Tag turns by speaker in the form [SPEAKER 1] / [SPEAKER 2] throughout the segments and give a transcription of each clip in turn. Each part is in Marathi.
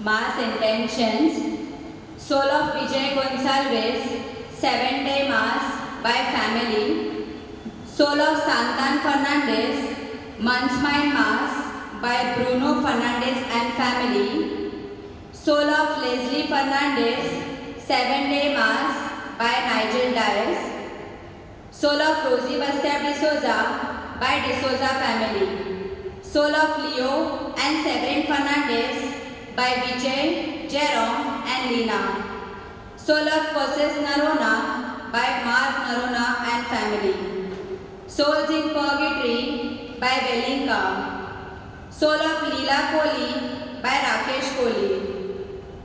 [SPEAKER 1] Mass Intentions, Soul of Vijay Gonsalves, 7-day Mass by Family, Soul of Santan Fernandez, Month's Mind Mass by Bruno Fernandez and Family, Soul of Leslie Fernandez, 7-day Mass by Nigel Dias, Soul of Rosie Bastard D'Souza by D'Souza Family, Soul of Leo and Severin Fernandez by Vijay, Jerome and Lina, Soul of Cosses Narona by Mark Narona and Family, Souls in Purgatory by Velinka, Soul of Leela Kohli by Rakesh Kohli,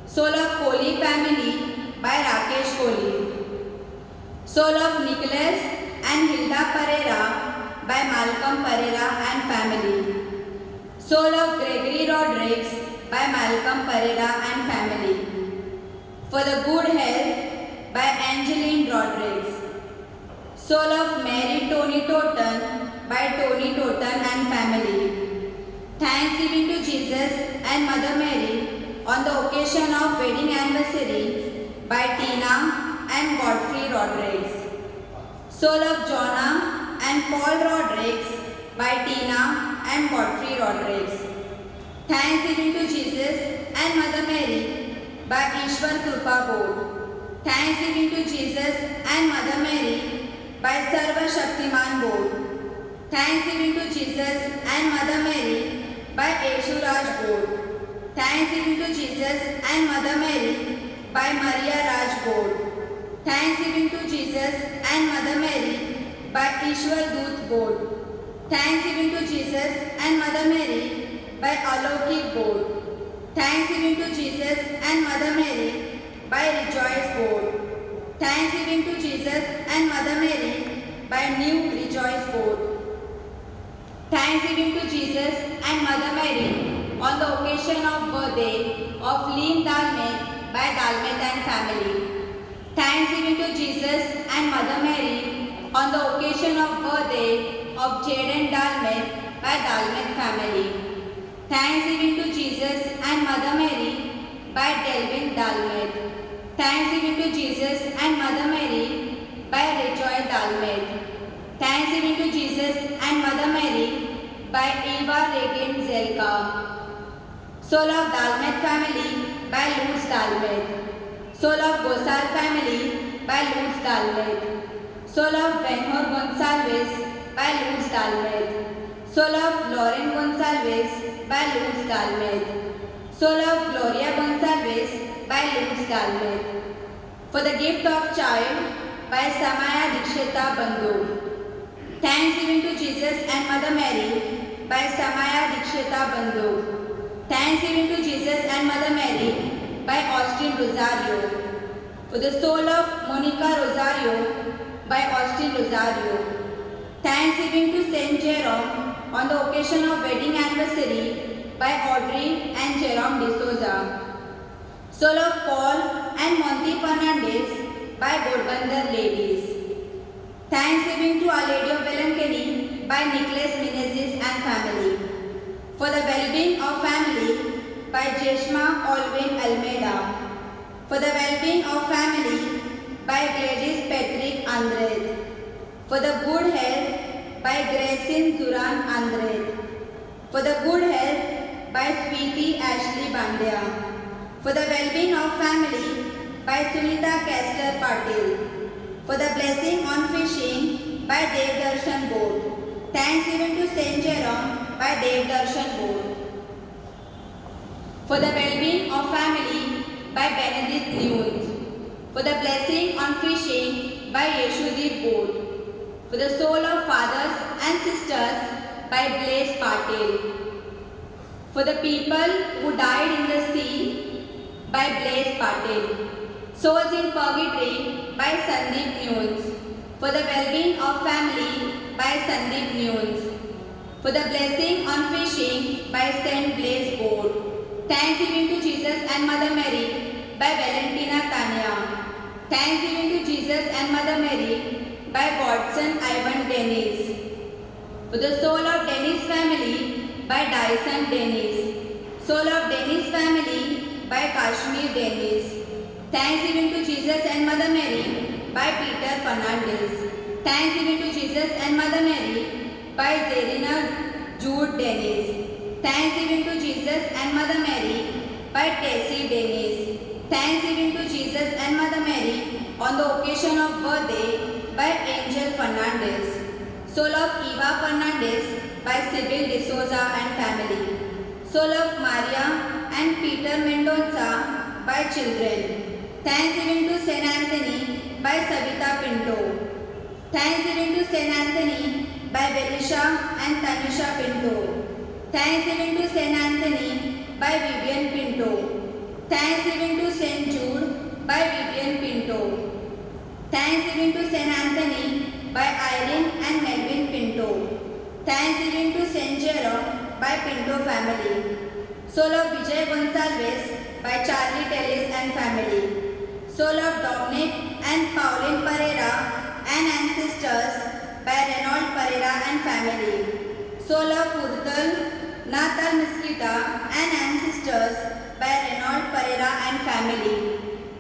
[SPEAKER 1] Soul of Kohli Family by Rakesh Kohli, Soul of Nicholas and Hilda Pereira by Malcolm Pereira and Family, Soul of Gregory Rodriguez by Malcolm Pereira and Family, For the Good Health by Angeline Rodriguez, Soul of Mary Tony Totten by Tony Totten and Family, Thanksgiving to Jesus and Mother Mary on the occasion of wedding anniversary by Tina and Godfrey Rodriguez, Soul of Jonah and Paul Rodriguez by Tina and Godfrey Rodriguez, Thanksgiving to Jesus and Mother Mary by Ishwar Krupa Board, Thanksgiving to Jesus and Mother Mary by Sarva Shaktiman Board, Thanksgiving to Jesus and Mother Mary by Eshu Raj Board, Thanksgiving to Jesus and Mother Mary by Maria Raj Board, Thanksgiving to Jesus and Mother Mary by Ishwar Doot Board, Thanksgiving to Jesus and Mother Mary by Alokik Board, Thanksgiving to Jesus and Mother Mary by Rejoice Board, Thanksgiving to Jesus and Mother Mary by New Rejoice Board, Thanksgiving to Jesus and Mother Mary on the occasion of birthday of Leen Dalmet by Dalmet and Family, Thanksgiving to Jesus and Mother Mary on the occasion of birthday of Jaden Dalmet by Dalmet Family, Thanksgiving to Jesus and Mother Mary by Delvin Dalmet, Thanksgiving to Jesus and Mother Mary by Rejoy Dalmet, Thanksgiving to Jesus and Mother Mary by Eva Regan Zelka, Soul of Dalmet Family by Lutz Dalmet, Soul of Gosar Family by Lutz Dalmet, Soul of Benhor Gonsalves by Lutz Dalmet, Soul of Lauren Gonsalves by Lutz Dalmet, Soul of Gloria Gonsalves by Lutz Dalmet, For the Gift of Child by Samaya Dikshita Bandhu, Thanksgiving to Jesus and Mother Mary by Samaya Dikshita Bandhu, Thanksgiving to Jesus and Mother Mary by Austin Rosario, For the Soul of Monica Rosario by Austin Rosario, Thanksgiving to Saint Jerome on the occasion of wedding anniversary by Audrey and Jerome D'Souza, Soul of Paul and Monty Fernandez by Gorbandar Ladies, Thanksgiving to Our Lady of Velankeni by Nicholas Menezes and Family, For the Well-being of Family by Jeshma Alvin Almeida, For the Well-being of Family by Gladys Patrick Andred, For the Good Health by Grayson Duran Andred, For the Good Health by Sweetie Ashley Bandya, For the Well-being of Family by Sunita Kester Patil, For the Blessing on Fishing by Dev Darshan Board, Thanksgiving to Saint Jerome by Dev Darshan Board, For the Well-being of Family by Benedict Nunes, For the Blessing on Fishing by Yeshudip Board, For the Soul of Fathers and Sisters by Blaise Patil, For the People who Died in the Sea by Blaise Patil, Souls in Purgatory by Sandeep Nunes, For the Well-being of Family by Sandeep Nunes, For the Blessing on Fishing by St. Blaise Board, Thanksgiving to Jesus and Mother Mary by Valentina Tanya, Thanksgiving to Jesus and Mother Mary by Watson Ivan Dennis, For the Soul of Dennis Family by Dyson Dennis, Soul of Dennis Family by Kashmir Dennis. Thanksgiving to Jesus and Mother Mary by Peter Fernandez. Thanksgiving to Jesus and Mother Mary by Zerina Jude Dennis. Thanksgiving to Jesus and Mother Mary by Tessie Dennis. Thanksgiving to Jesus and Mother Mary on the occasion of birthday by Angel Fernandez. Soul of Eva Fernandez by Sybil D'Souza and family. Soul of Maria and Peter Mendoza by children. Thanksgiving to Saint Anthony by Savita Pinto. Thanksgiving to Saint Anthony by Belisha and Tanisha Pinto. Thanksgiving to Saint Anthony by Vivian Pinto. Thanksgiving to Saint Jude by Vivian Pinto. Thanksgiving to Saint Anthony by Irene and Melvin Pinto. Thanksgiving to Saint Jerome by Pinto family. Soul of Vijay Gonsalves by Charlie Tellis and family. Soul of Dominic and Pauline Pereira and ancestors by Reynold Pereira and family. Soul of Urtal Natal Mesquita and ancestors by Reynold Pereira and family.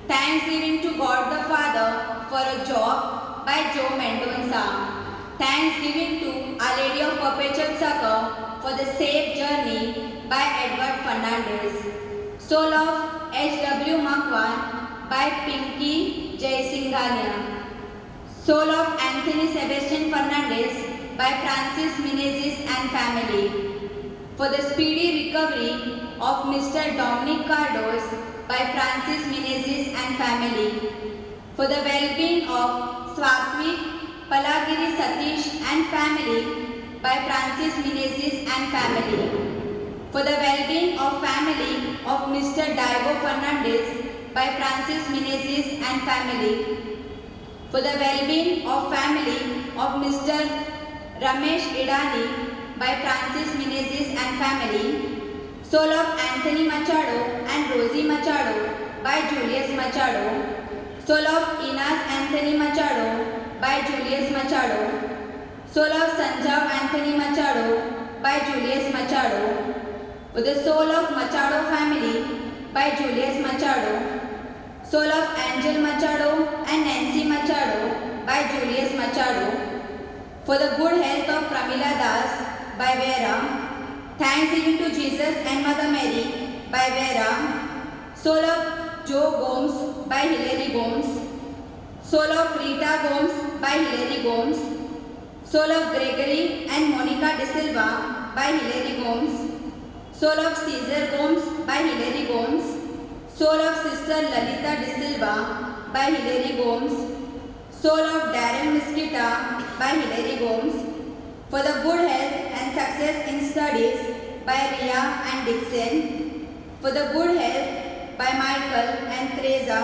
[SPEAKER 1] Thanksgiving to God the Father for a job by Joe Mendoza. Thanksgiving to Our Lady of Perpetual Succor for the safe journey by Edward Fernandez. Soul of H.W. Makwan by Pinky Jaisinghania. Soul of Anthony Sebastian Fernandez by Francis Menezes and family. For the speedy recovery of Mr. Dominic Cardos by Francis Menezes and family. For the well-being of Swatvik Palagiri Satish and family by Francis Menezes and family. For the well-being of family of Mr. Daigo Fernandez by Francis Menezes and family. For the well-being of family of Mr. Ramesh Idani by Francis Menezes and family. Soul of Anthony Machado and Rosie Machado by Julius Machado. Soul of Inas Anthony Machado by Julius Machado. Soul of Sanjav Anthony Machado by Julius Machado. For the soul of Machado family by Julius Machado. Soul of Angel Machado and Nancy Machado by Julius Machado. For the good health of Pramila Das by Vera. Thanksgiving to Jesus and Mother Mary by Vera. Soul of Joe Gomes by Hilary Gomes. Soul of Rita Gomes by Hilary Gomes. Soul of Gregory and Monica De Silva by Hilary Gomes. Soul of Caesar Gomes by Hilary Gomes. Soul of Sister Lalita De Silva by Hilary Gomes. Soul of Darren Mesquita by Hilary Gomes. For the good health and success in studies by Ria and Dixon. For the good health by Michael and Teresa.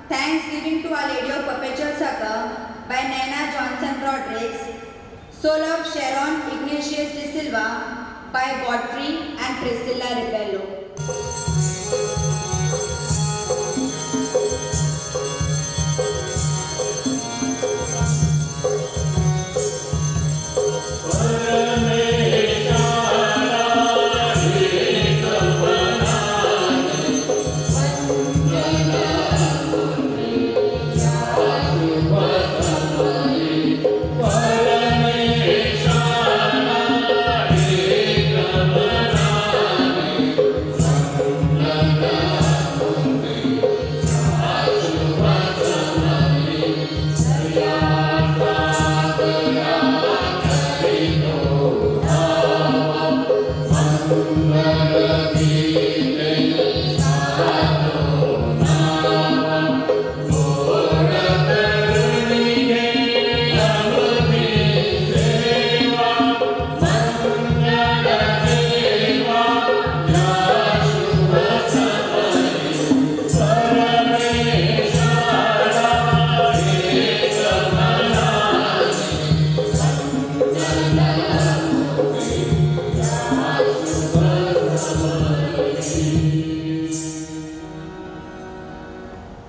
[SPEAKER 1] Thanksgiving to Our Lady of Perpetual Succor by Nana Johnson Rodriguez. Soul of Sharon Ignatius De Silva by Godfrey and Priscilla Rebello.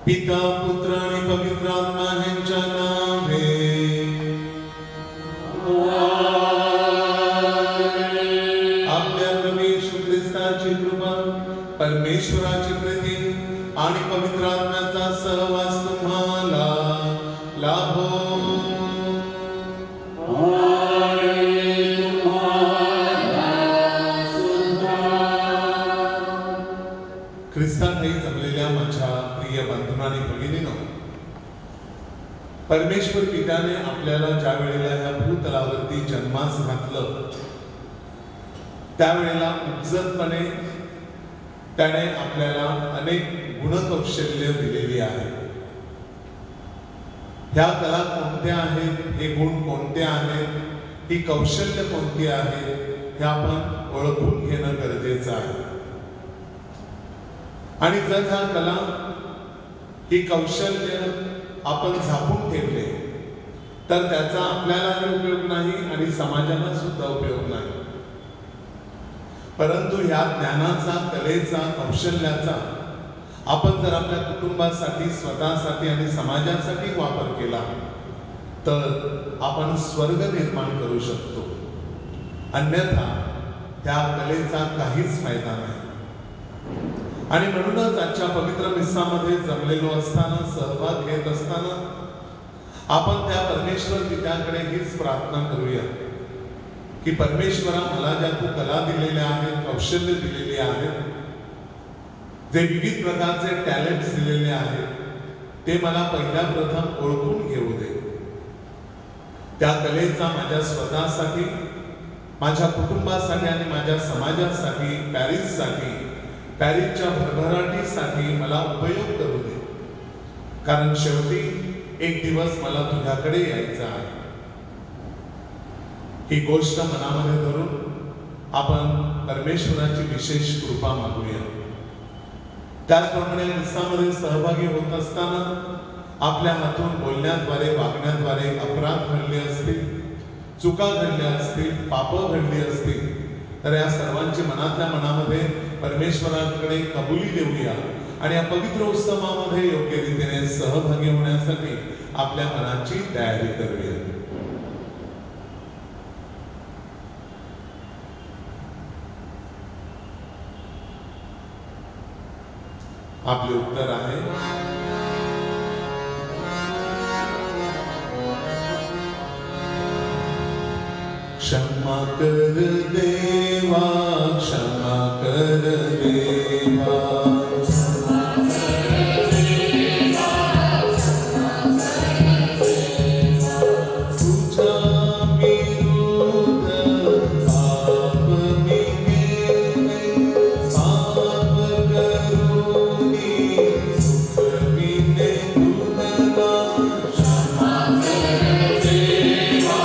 [SPEAKER 2] पिता पुत्र आणि पवित्र आत्मा ह्यांच्या नावे आपल्या प्रभू येशू ख्रिस्ताची कृपा परमेश्वराची प्रीती सहवास तुम्हाला लाभो. ख्रिस्तातही जमलेल्या माझ्या प्रिय बंधूंनी भगिनीनो, परमेश्वर पित्याने आपल्याला ज्या वेळेला ह्या भूतलावरती जन्मास घातलं, त्यावेळेला उज्जतपणे त्याने आपल्याला अनेक गुणकौशल्य दिलेली आहेत. ह्या कला कोणत्या आहेत, हे गुण कोणते आहेत, ही कौशल्य कोणती आहेत, हे आपण ओळखून घेणं गरजेचं आहे. आणि जर ह्या कला, ही कौशल्य आपण झाकून ठेवले तर त्याचा आपल्यालाही उपयोग नाही आणि समाजाला सुद्धा उपयोग नाही. परंतु ह्या ज्ञानाचा, कलेचा, कौशल्याचा आपण जर आपल्या कुटुंबासाठी, स्वतःसाठी आणि समाजासाठी वापर केला तर आपण स्वर्ग निर्माण करू शकतो. अन्यथा त्या कलेचा काहीच फायदा नाही. आणि म्हणूनच आजच्या पवित्र मिस्सामध्ये जमलेलो असताना, सहभाग घेत असताना आपण त्या परमेश्वर पित्याकडे हीच प्रार्थना करूया की परमेश्वरा, मला ज्या तू कला दिलेल्या आहेत, कौशल्य दिलेली आहेत, जे विविध प्रकारचे टॅलेंट्स दिलेले आहेत, ते मला पहिल्या प्रथम ओळखून घेऊ दे. त्या कलेचा माझ्या स्वतःसाठी, माझ्या कुटुंबासाठी आणि माझ्या समाजासाठी, पॅरिसच्या भरभराटीसाठी मला उपयोग करू दे. कारण शेवटी एक दिवस मला तुझ्याकडे यायचं आहे. ही गोष्ट मनामध्ये धरून आपण परमेश्वराची विशेष कृपा मागूया. त्याचप्रमाणे मिस्सामध्ये सहभागी होत असताना आपल्या हातून बोलण्याद्वारे, वागण्याद्वारे अपराध घडले असतील, चुका घडल्या असतील, पापं घडली असतील, तर या सर्वांची मनातल्या मनामध्ये परमेश्वराकडे कबुली देऊया आणि या पवित्र उत्सवामध्ये योग्य रीतीने सहभागी होण्यासाठी आपल्या मनाची तयारी करूया. आपले उत्तर आहे क्षमा कर देवा, क्षमा कर देवा, तुझ्या विरुद्ध पाप मी केले, पाप करूनी सुखविले तुला. क्षमा कर देवा,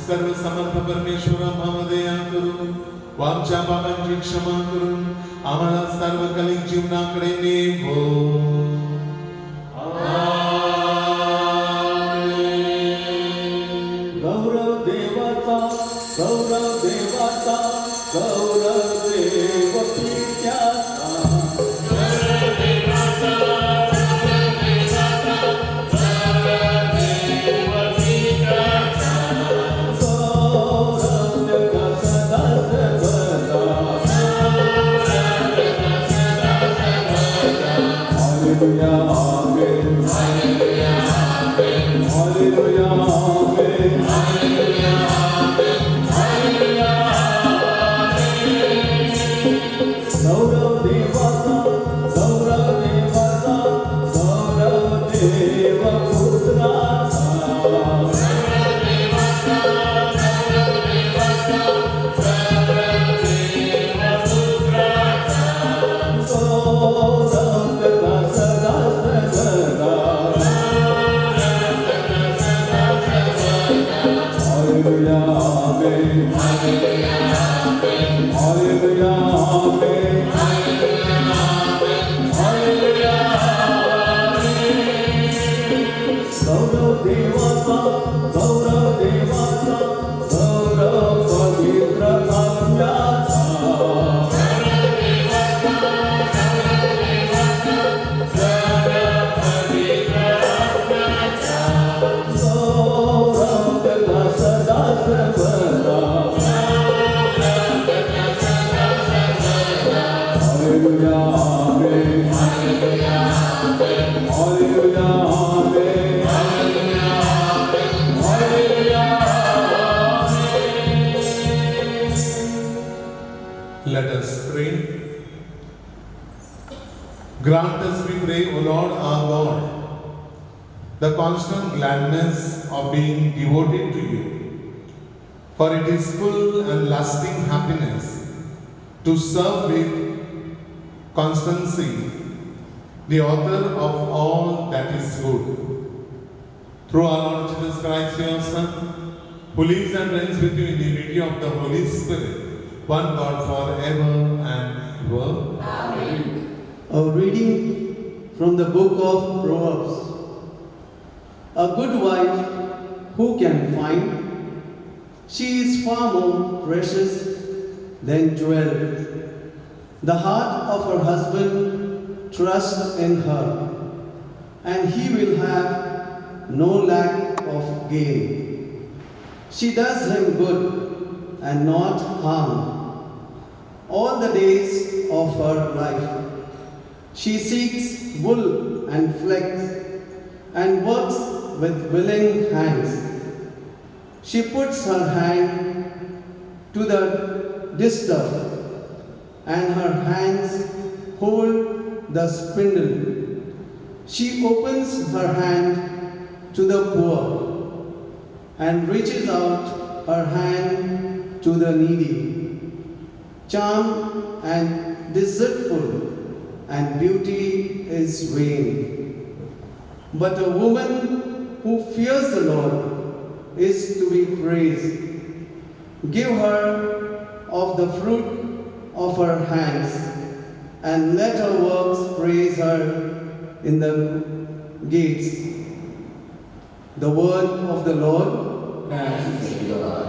[SPEAKER 2] सर्व समर्थ परमेश्वर आम्हामध्ये या करून व आमच्या पापांची क्षमा करून आम्हाला सार्वकालिक जीवनाकडे नेवो.
[SPEAKER 3] गौरव देवाचा, गौरव देवाचा, गौरव देव पित्याचा. गौरव देवाचा, गौरव देवाचा,
[SPEAKER 2] Grant us, we pray, O Lord our God, the constant gladness of being devoted to you. For it is full and lasting happiness to serve with constancy the author of all that is good. Through our Lord Jesus Christ, your Son, who lives and reigns with you in the unity of the Holy Spirit, one God forever and ever.
[SPEAKER 1] Amen.
[SPEAKER 3] A reading from the book of Proverbs. A good wife who can find? She is far more precious than jewels. The heart of her husband trusts in her, and he will have no lack of gain. She does him good and not harm all the days of her life. She seeks wool and flax and works with willing hands. She puts her hand to the distaff, and her hands hold the spindle. She opens her hand to the poor and reaches out her hand to the needy. Charm and deceitful and beauty is vain. But a woman who fears the Lord is to be praised. Give her of the fruit of her hands, and let her works praise her in the gates. The word of the Lord.
[SPEAKER 1] Thanks be to God.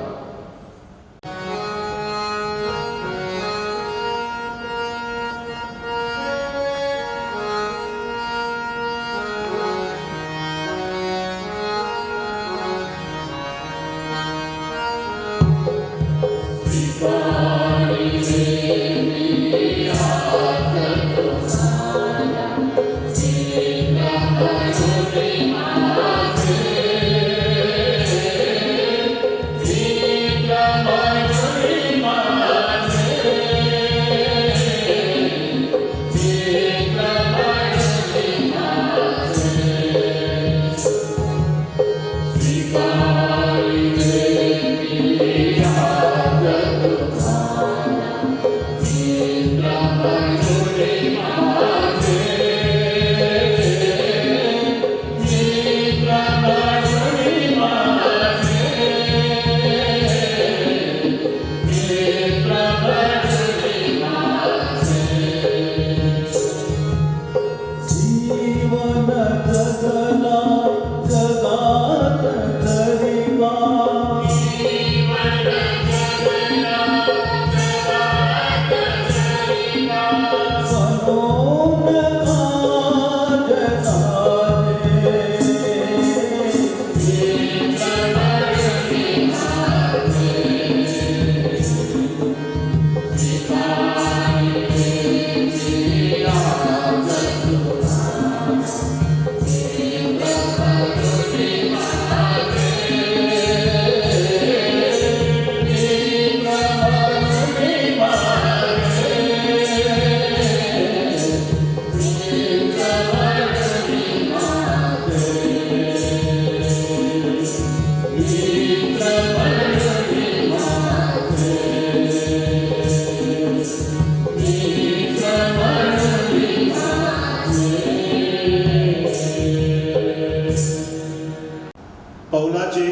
[SPEAKER 4] पौलाचे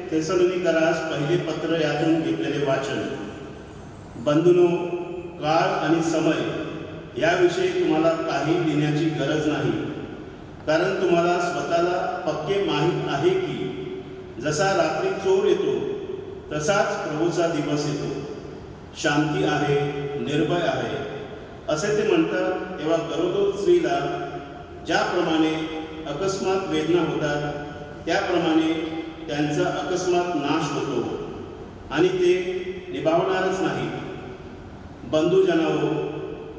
[SPEAKER 4] थेसलोनिकरास पहिले पत्र यातून घेतलेले वाचन. बंधूंनो, काळ आणि समय याविषयी तुम्हाला काही लिहिण्याची गरज नाही, कारण तुम्हाला स्वतःला पक्के माहीत आहे की जसा रात्री चोर येतो तसाच प्रभूचा दिवस येतो. शांती आहे, निर्भय आहे असे ते म्हणतात, तेव्हा गरोदर स्त्रीला ज्याप्रमाणे अकस्मात वेदना होतात त्याप्रमाणे त्यांचा अकस्मात नाश होतो आणि ते निभावणारच नाही. बंधुजनांनो,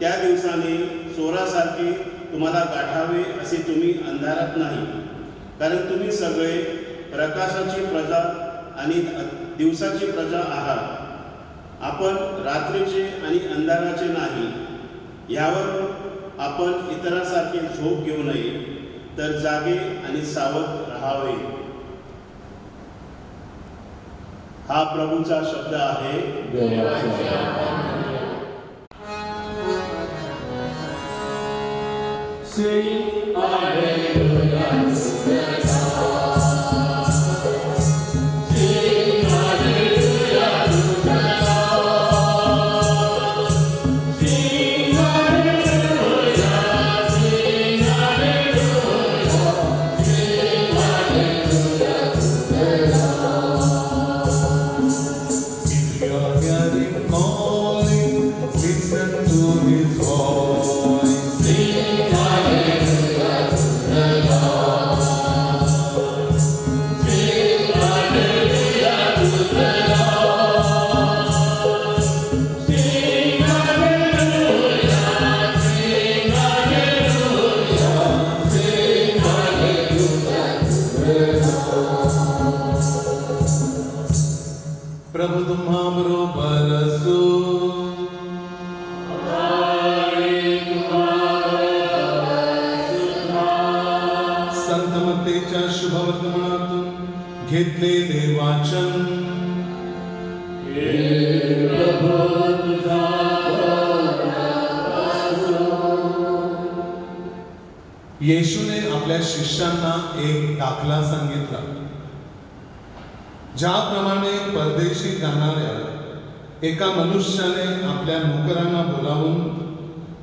[SPEAKER 4] त्या दिवसाने चोरासारखे तुम्हाला गाठावे असे तुम्ही अंधारात नाही, कारण तुम्ही सगळे प्रकाशाची प्रजा आणि दिवसाची प्रजा आहात. आपण रात्रीचे आणि अंधाराचे नाही. यावर आपण इतरांसारखे झोप घेऊ नये, तर जागे आणि सावध राहावे. हा प्रभूचा शब्द आहे.
[SPEAKER 5] Sing hallelujah to the Lord. Sing hallelujah to the Lord. Sing hallelujah, sing hallelujah, sing hallelujah to the Lord.
[SPEAKER 2] If you are hearing calling, listen to his voice.
[SPEAKER 5] Sing hallelujah to the Lord. Sing hallelujah to the Lord. Sing hallelujah, sing hallelujah, sing hallelujah to the Lord.
[SPEAKER 2] प्रभु तुम्हा बरोबर असो. संत मत्तेच्या शुभवर्तमानातून घेतलेले वाचन. येशूने आपल्या शिष्यांना एक दाखला सांगितला. ज्याप्रमाणे परदेशी जाणाऱ्या एका मनुष्याने आपल्या नोकरांना बोलावून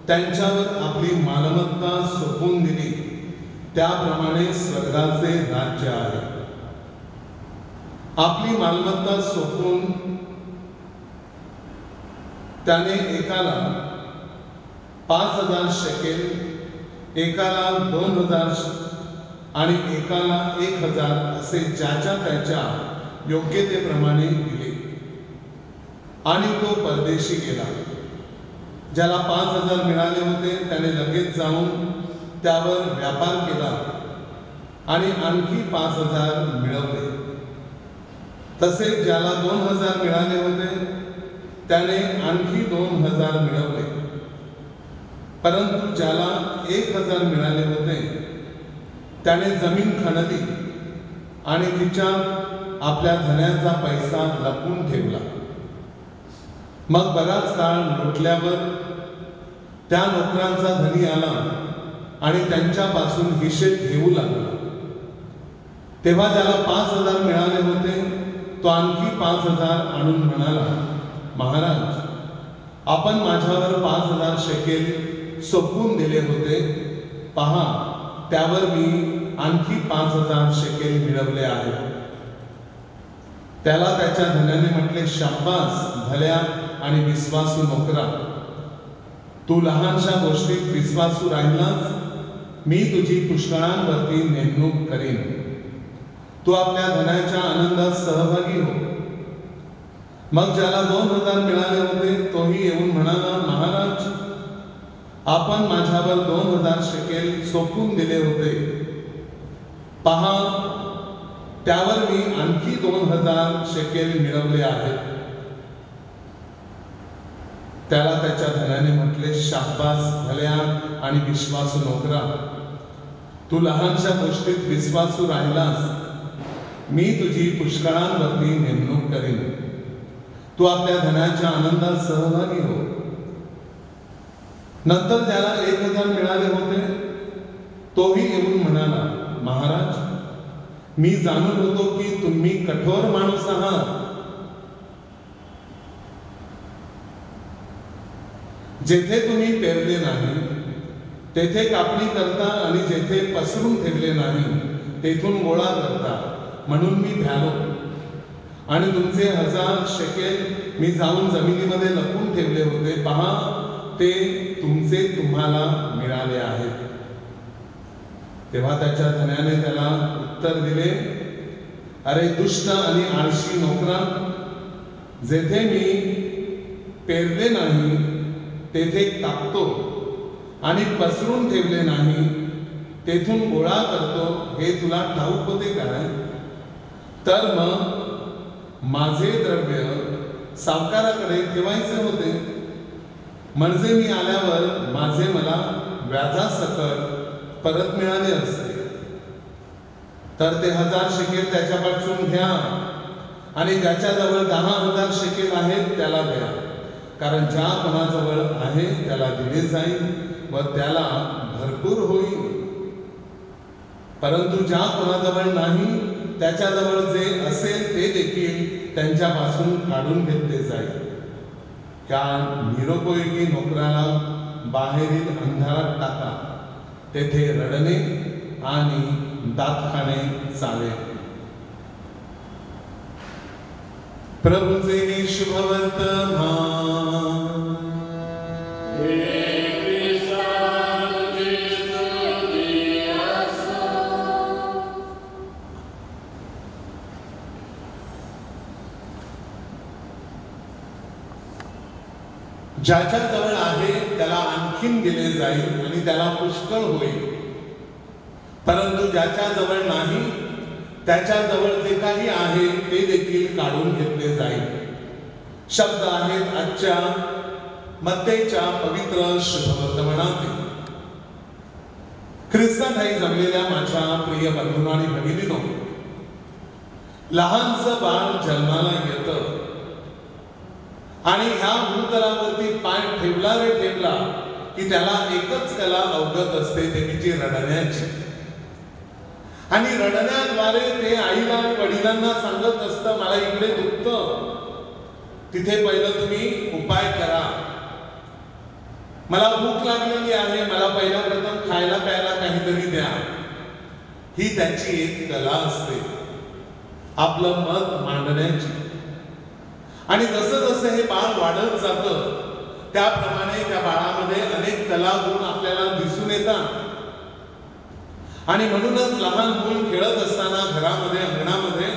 [SPEAKER 2] त्यांच्यावर आपली मालमत्ता सोपवून दिली, त्याप्रमाणे स्वर्गाचे राज्य आहे. आपली मालमत्ता सोपवून त्याने एकाला 5,000 शेकेल, एकाला 2,000 आणि एकाला 1,000 असे ज्याच्या त्याच्या योग्यतेप्रमाणे दिले आणि तो परदेशी गेला. ज्याला 5,000 मिळाले होते त्याने लगेच जाऊन त्यावर व्यापार केला आणि आणखी 5,000 मिळवले. तसेच ज्याला 2,000 मिळाले होते त्याने आणखी 2,000 मिळवले. परंतु ज्याला 1,000 मिळाले होते त्याने जमीन खणली आणि तिच्यात आपल्या धन्याचा पैसा लपवून ठेवला. मग बराच काळ लोटल्यावर त्या नोकरांचा धनी आला आणि त्यांच्यापासून हिशेब घेऊ लागला. तेव्हा ज्याला 5,000 मिळाले होते तो आणखी 5,000 आणून म्हणाला, महाराज, आपण माझ्यावर 5,000 शेकेल सोपवून दिले होते. पहा, त्यावर मी आणखी 5,000 शेकेल मिळवले आहेत. त्याला त्याच्या धन्याने म्हटले, शाब्बास भल्या आणि विश्वासू नोकरा, तू लहानशा गोष्टीत विश्वासू राहिलास, मी तुझी पुष्कळांवरती नेमणूक करीन. तू आपल्या धनाच्या आनंदात सहभागी हो. मग ज्याला 2,000 मिळाले होते तोही येऊन म्हणाला, महाराज, आपण माझ्यावर 2,000 शेकेल सोपवून दिले होते. पहा, त्यावर मी आणखी 2,000 शेकेल मिळवले आहेत. त्याला त्याच्या धन्याने म्हटले, शाब्बास भल्या आणि विश्वासू नोकरा, तू लहानशा गोष्टीत विश्वासू राहिलास, मी तुझी पुष्कळांवरती नेमणूक करीन. तू आपल्या धनाच्या आनंदात सहभागी हो. नंतर ज्याला 1,000 मिळाले होते तोही येऊन म्हणाला, महाराज, मी जाणून होतो की तुम्ही कठोर माणूस आहात. जेथे तुम्ही पेरले नाही तेथे कापणी करता आणि जेथे पसरून ठेवले नाही तेथून गोळा करता. म्हणून मी भ्यालो आणि तुमचे 1,000 शेकेल मी जाऊन जमिनीमध्ये लपवून ठेवले होते. पहा, ते तुमचे तुम्हाला मिळाले आहेत. तेव्हा त्याच्या धन्याने त्याला उत्तर दिले, अरे दुष्ट आणि आळशी नोकरा, जेथे मी पेरले नाही तेथे कापतो आणि पसरून ठेवले नाही तेथून गोळा करतो, हे तुला ठाऊक होते काय? तर मग माझे द्रव्य सावकाराकडे ठेवायचे होते, म्हणजे मी आल्यावर माझे मला व्याजासकट परत मिळाले असते तर ते 1000 शेकेल त्याच्यापासून घ्या आणि ज्याच्याजवळ 10,000 शेकेल आहेत त्याला द्या, कारण ज्या कोणाजवळ आहे त्याला दिले जाईल व त्याला भरपूर होईल, परंतु ज्या कोणाजवळ नाही त्याच्याजवळ जे असेल ते देखील त्यांच्यापासून काढून घेतले जाईल. त्या निरुपयोगी नोकराला बाहेरील अंधारात टाका, तेथे रडणे आणि दात खाणे चालेल. प्रभूचे हे शुभवर्तमान. ज्याच्या जवळ आहे त्याला आणखीन दिले जाईल आणि त्याला पुष्कळ होईल, परंतु ज्याच्या जवळ नाही त्याच्याजवळ जे काही आहे ते देखील काढून घेतले जाईल. शब्द आहेत आजच्या मत्तेच्या पवित्र शुभवर्तमानातील. ख्रिस्ताठाई जमलेल्या माझ्या प्रिय बंधू आणि भगिनीनो, लहानसं बाळ जन्माला येतं आणि ह्या भूतलावरती पाय ठेवला रे ठेवला की त्याला एकच कला अवगत असते, ते म्हणजे रडण्याची. आणि रडण्याद्वारे ते आईला आणि वडिलांना सांगत असतं, मला इकडे दुखतं, तिथे पहिलं तुम्ही उपाय करा. मला भूक लागलेली आहे, मला पहिला प्रथम खायला प्यायला काहीतरी द्या. ही त्याची एक कला असते, आपलं मत मांडण्याची. आणि जसं जसं हे बाळ वाढत जातं त्याप्रमाणे त्या बाळामध्ये अनेक कला गुण आपल्याला दिसून येतात. आणि म्हणूनच लहान मूल खेळत असताना घरामध्ये अंगणामध्ये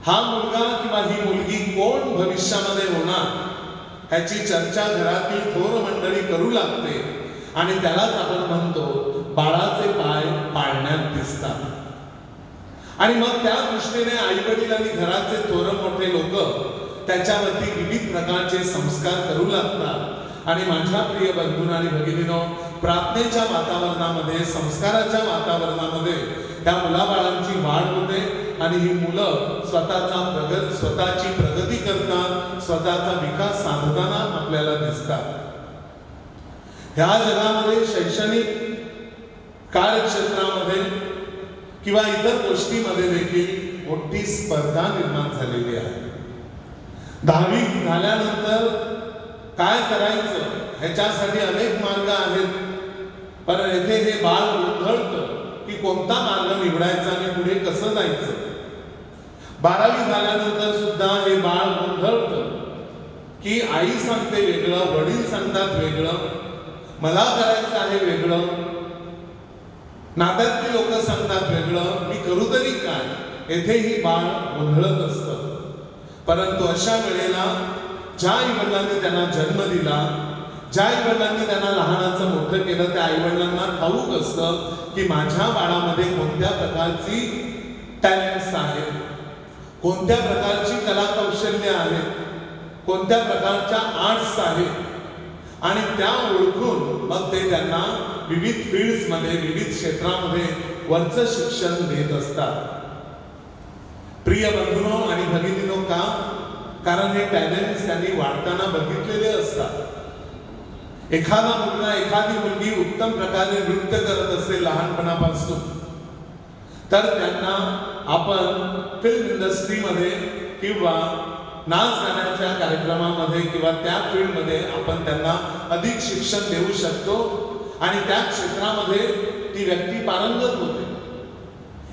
[SPEAKER 2] हा मुलगा किंवा ही मुलगी कोण भविष्यामध्ये होणार ह्याची चर्चा घरातील थोर मंडळी करू लागते. आणि त्यालाच आपण म्हणतो बाळाचे पाय पाळण्यात दिसतात. आणि मग त्या दृष्टीने आई वडील आणि घराचे थोर मोठे लोक त्याच्यावरती विविध प्रकारचे संस्कार करू लागतात. आणि माझ्या प्रिय बंधूंनो आणि भगिनीनो, प्रार्थनेच्या वातावरणामध्ये, संस्काराच्या वातावरणामध्ये त्या मुलाबाळांची वाढ होते आणि ही मुलं स्वतःची प्रगती करतात, स्वतःचा विकास साधताना आपल्याला दिसतात. ह्या जगामध्ये शैक्षणिक कार्यक्षेत्रामध्ये किंवा इतर गोष्टीमध्ये देखील मोठी स्पर्धा निर्माण झालेली आहे. 10वी झाल्यानंतर काय करायचं ह्याच्यासाठी अनेक मार्ग आहेत, पण येथे हे बाळ गोंधळतं की कोणता मार्ग निवडायचा आणि पुढे कसं जायचं. 12वी झाल्यानंतर सुद्धा हे बाळ गोंधळतं की आई सांगते वेगळं, वडील सांगतात वेगळं, मला करायचं आहे वेगळं, नात्यातली लोक सांगतात वेगळं, मी करू तरी काय. येथे ही बाळ गोंधळत असतं. परंतु अशा वेळेला ज्या आईवडिलांनी त्यांना जन्म दिला, ज्या आईवडिलांनी त्यांना लहानाचं मोठं केलं, त्या आईवडिलांना ठाऊक असतं की माझ्या बाळामध्ये कोणत्या प्रकारची टॅलेंट्स आहेत, कोणत्या प्रकारची कला कौशल्य आहेत, कोणत्या प्रकारच्या आर्ट्स आहेत. आणि त्या ओळखून मग ते त्यांना विविध फील्ड्समध्ये, विविध क्षेत्रामध्ये वरचं शिक्षण देत असतात. प्रिय बंधूंनो आणि भगिनींनो, का? कारण हे टॅलेंट्स त्यांनी वाढताना बघितलेले असतात. एखादा मुलगा, एखादी मुलगी उत्तम प्रकारे नृत्य करत असेल लहानपणापासून, तर त्यांना आपण फिल्म इंडस्ट्रीमध्ये किंवा नाच गाण्याच्या कार्यक्रमामध्ये किंवा त्या फील्डमध्ये आपण त्यांना अधिक शिक्षण देऊ शकतो आणि त्या क्षेत्रामध्ये ती व्यक्ती पारंगत होते.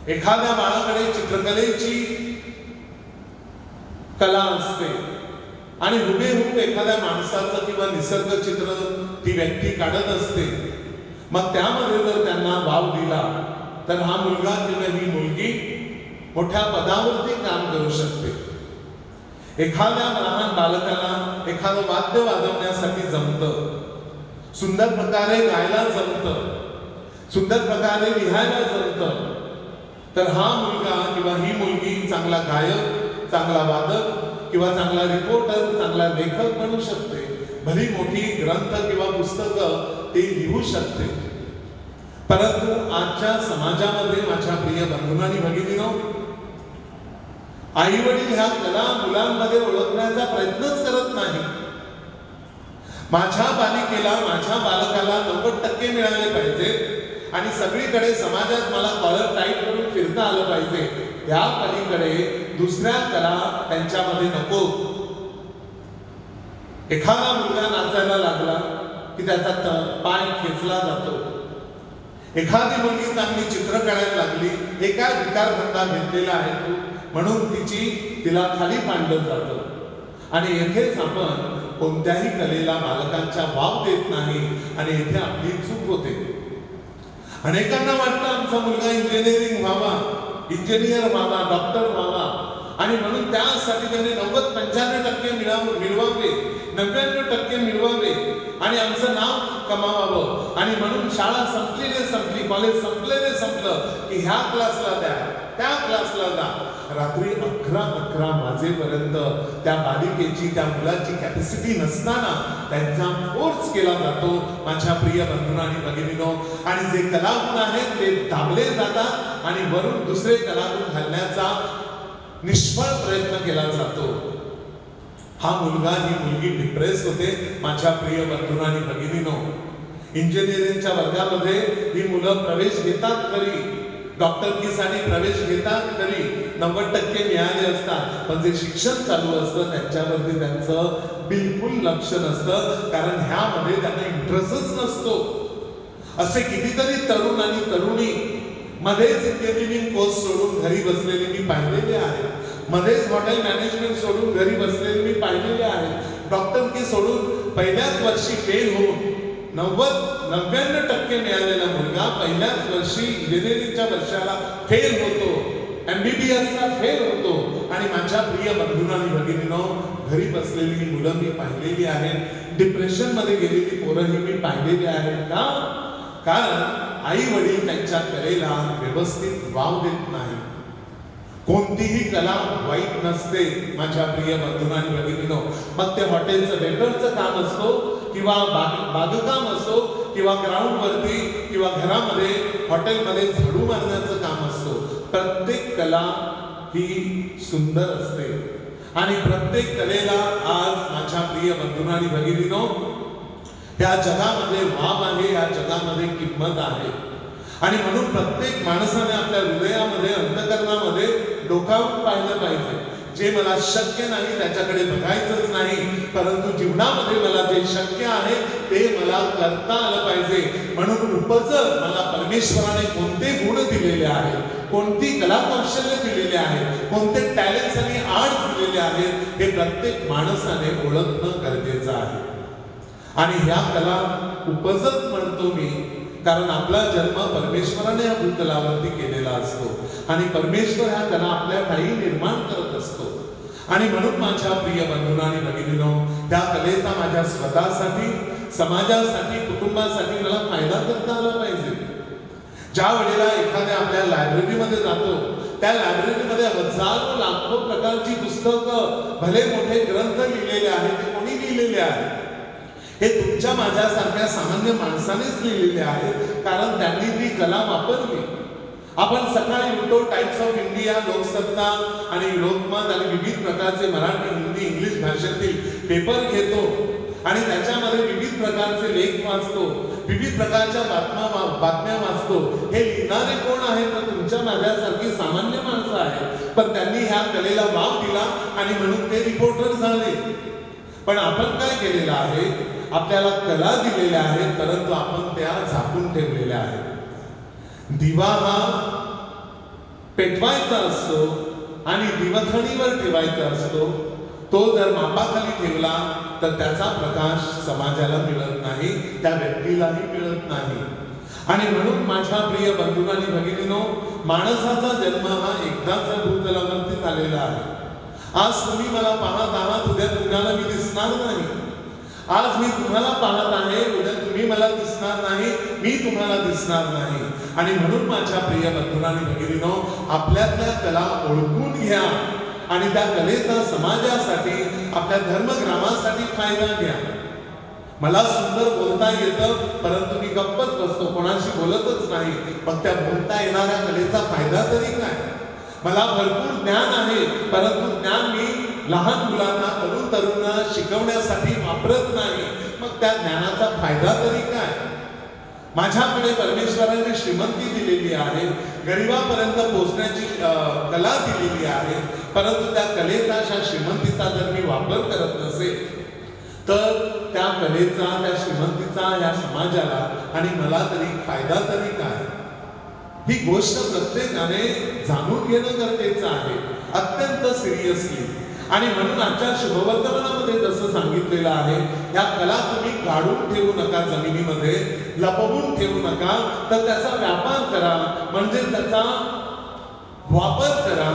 [SPEAKER 2] एखाद्या बाळाकडे चित्रकलेची कला असते आणि हुबेहूब एखाद्या माणसाचं किंवा निसर्ग चित्र ती व्यक्ती काढत असते. मग त्यामध्ये जर त्यांना वाव दिला तर हा मुलगा किंवा ही मुलगी मोठ्या पदावरती काम करू शकते. एखाद्या लहान बालकाला एखादं वाद्य वाजवण्यासाठी जमतं, सुंदर प्रकारे गायला जमतं, सुंदर प्रकारे लिहायला जमतं, तर हा मुलगा किंवा ही मुलगी चांगला गायक, चांगला वादक किंवा चांगला रिपोर्टर, चांगला लेखक बनू शकते. भली मोठी ग्रंथ किंवा पुस्तकं ते लिहू शकते, परंतु आजच्या समाजामध्ये माझ्या प्रिय बंधूंनो आणि भगिनींनो, आई वडील ह्या कला मुलांमध्ये ओळखण्याचा प्रयत्नच करत नाही. माझ्या बालिकेला, माझ्या बालकाला 90% मिळाले पाहिजे आणि सगळीकडे समाजात मला कॉलर टाईट करून फिरता आलं पाहिजे, ह्या पलीकडे दुसऱ्या कला त्यांच्यामध्ये नको. एखादा मुलगा नाचायला लागला की त्याचा पाय खेचला जातो. एखादी मुलगी चांगली चित्र काढायला लागली, हे काय विकारधंदा घेतलेला आहे तू म्हणून तिला खाली पाडलं जातं. आणि येथेच आपण कोणत्याही कलेला बालकांच्या वाव देत नाही आणि येथे आपली चूक होते. अनेकांना वाटतं आमचा मुलगा इंजिनिअरिंग व्हावा, इंजिनियर व्हावा, डॉक्टर व्हावा आणि म्हणून त्यासाठी त्याने 90-95% मिळवावे, 99% मिळवावे आणि आमचं नाव कमावावं आणि म्हणून शाळा संपली, कॉलेज संपलं की ह्या क्लासला द्या, त्या क्लासला जा. रात्री 11 वाजेपर्यंत त्या बालिकेची, त्या मुलाची कॅपॅसिटी नसताना त्यांचा फोर्स केला जातो माझ्या प्रिय बंधूंनो आणि भगिनींनो. आणि जे कलागुण आहेत ते दाबले जातात आणि वरून दुसरे कलागुण घालण्याचा निष्फळ प्रयत्न केला जातो. हा मुलगा, ही मुलगी डिप्रेस होते माझ्या प्रिय बंधूंनो आणि भगिनींनो. इंजिनिअरिंगच्या वर्गामध्ये ही मुलं प्रवेश घेतात खरी, डॉक्टरकीसाठी प्रवेश घेतात खरी, 90% मिळाले असतात, पण जे शिक्षण चालू असतं त्याच्यावरती त्यांचं बिलकुल लक्ष नसतं, कारण ह्यामध्ये त्यांना इंटरेस्टच नसतो. असे कितीतरी तरुण आणि तरुणी मध्येच इंजिनिअरिंग कोर्स सोडून घरी बसलेले मी पाहिलेले आहेत, मध्येच हॉटेल मॅनेजमेंट सोडून घरी बसलेले मी पाहिलेले आहेत, डॉक्टरकी सोडून पहिल्याच वर्षी फेल होऊन 90-99% मिळालेला मुलगा पहिल्याच वर्षी इंजिनिअरिंगच्या वर्षाला फेल होतो, MBBSला फेल होतो. आणि माझ्या प्रिय बंधूंनो आणि भगिनींनो, घरी बसलेली मुलं मी पाहिलेली आहेत, डिप्रेशन मध्ये गेलेली पोरंही मी पाहिलेली आहेत. का? कारण आई वडील त्यांच्या कलेला व्यवस्थित वाव देत नाही. कोणतीही कला वाईट नसते माझ्या प्रिय बंधूंनो आणि भगिनींनो. मग ते हॉटेलचं वेटरचं काम असतो किंवा बागकाम असो किंवा ग्राउंड वरती किंवा घरामध्ये हॉटेलमध्ये झाडू मारण्याचं काम असतो, प्रत्येक कला ही सुंदर असते आणि प्रत्येक कलेला आज माझ्या प्रिय बंधूंनो आणि भगिनींनो या जगामध्ये वाव आहे, या जगामध्ये किंमत आहे. आणि म्हणून प्रत्येक माणसाने आपल्या हृदयामध्ये, अंतःकरणामध्ये डोकावून पाहिलं पाहिजे. जे मला शक्य नाही त्याच्याकडे बघायचंच नाही, परंतु जीवनामध्ये मला जे शक्य आहे ते मला करता आलं पाहिजे. म्हणून उपजत मला परमेश्वराने कोणते गुण दिलेले आहेत, कोणती कला कौशल्य दिलेले आहेत, कोणते टॅलेंट्स आणि आर्ट्स दिलेले आहेत, हे प्रत्येक माणसाने ओळखणं गरजेचं आहे. आणि ह्या कला उपजत म्हणतो मी, कारण आपला जन्म परमेश्वराने या भूतलावरती केलेला असतो आणि परमेश्वर ह्या कला आपल्या ठायी निर्माण करत असतो. आणि म्हणून माझ्या प्रिय बंधूंनो आणि भगिनींनो, त्या कलेचा माझ्या स्वतःसाठी, समाजासाठी, कुटुंबासाठी मला फायदा करता आला पाहिजे. ज्या वेळेला एखाद्या आपल्या लायब्ररीमध्ये जातो, त्या लायब्ररीमध्ये हजारो लाखो प्रकारची पुस्तकं, भले मोठे ग्रंथ लिहिलेले आहेत, ते कोणी लिहिलेले आहेत? हे तुमच्या माझ्यासारख्या सामान्य माणसानेच लिहिलेले आहेत, कारण त्यांनी ती कला वापरली. आपण सकाळी उठतो, टाइम्स ऑफ इंडिया, लोकसत्ता आणि लोकमत आणि विविध प्रकारचे मराठी, हिंदी, इंग्लिश भाषेतील पेपर घेतो आणि त्याच्यामध्ये विविध प्रकारचे लेख वाचतो, विविध प्रकारच्या बातम्या वाचतो. हे लिहिणारे कोण आहेत? तर तुमच्या माझ्यासारखी सामान्य माणसं आहेत, पण त्यांनी ह्या कलेला वाव दिला आणि म्हणून ते रिपोर्टर झाले. पण आपण काय केलेलं आहे? आपल्याला कला दिलेल्या आहेत, परंतु आपण त्या झाकून ठेवलेल्या आहेत. दिवा हा पेटवायचा असतो आणि दिवखणीवर ठेवायचा असतो. तो जर मापाखाली ठेवला तर त्याचा प्रकाश समाजाला मिळत नाही, त्या व्यक्तीलाही मिळत नाही. आणि म्हणून माझ्या प्रिय बंधूंनो आणि भगिनींनो, माणसाचा जन्म हा एकदाच भूतलावरती झालेला आहे. आज तुम्ही मला पाहत आहात, उद्या तुम्हाला मी दिसणार नाही. आज मी तुम्हाला पाहत आहे, उद्या तुम्ही मला दिसणार नाही, मी तुम्हाला दिसणार नाही. आणि म्हणून माझ्या प्रिय बंधूंनो आणि भगिनींनो, आपल्यातल्या कला ओळखून घ्या आणि त्या कलेचा समाजासाठी, आपल्या धर्मग्रामासाठी फायदा घ्या. मला सुंदर बोलता येतं, परंतु मी गप्पच बसतो, कोणाशी बोलतच नाही. मग त्या बोलता येणाऱ्या कलेचा फायदा तरी काय? मला भरपूर ज्ञान आहे, परंतु ज्ञान मी लहान मुलांना, तरुणांना शिकवण्यासाठी वापरत नाही. मग त्या ज्ञानाचा फायदा तरी काय? माझ्याकडे परमेश्वराने श्रीमंती दिलेली आहे, गरिबापर्यंत पोहोचण्याची कला दिलेली आहे, परंतु त्या कलेचा, अशा श्रीमंतीचा जर मी वापर करत नसेल तर त्या कलेचा, त्या श्रीमंतीचा या समाजाला आणि मला तरी फायदा तरी काय? ही गोष्ट प्रत्येकाने जाणून घेणं गरजेचं आहे, अत्यंत सिरियसली. आणि म्हणून आजच्या शुभवर्तमानामध्ये जसं सांगितलेलं आहे, या कला तुम्ही गाडून ठेवू नका, जमिनीमध्ये लपवून ठेवू नका, तर त्याचा व्यापार करा, म्हणजे त्याचा वापर करा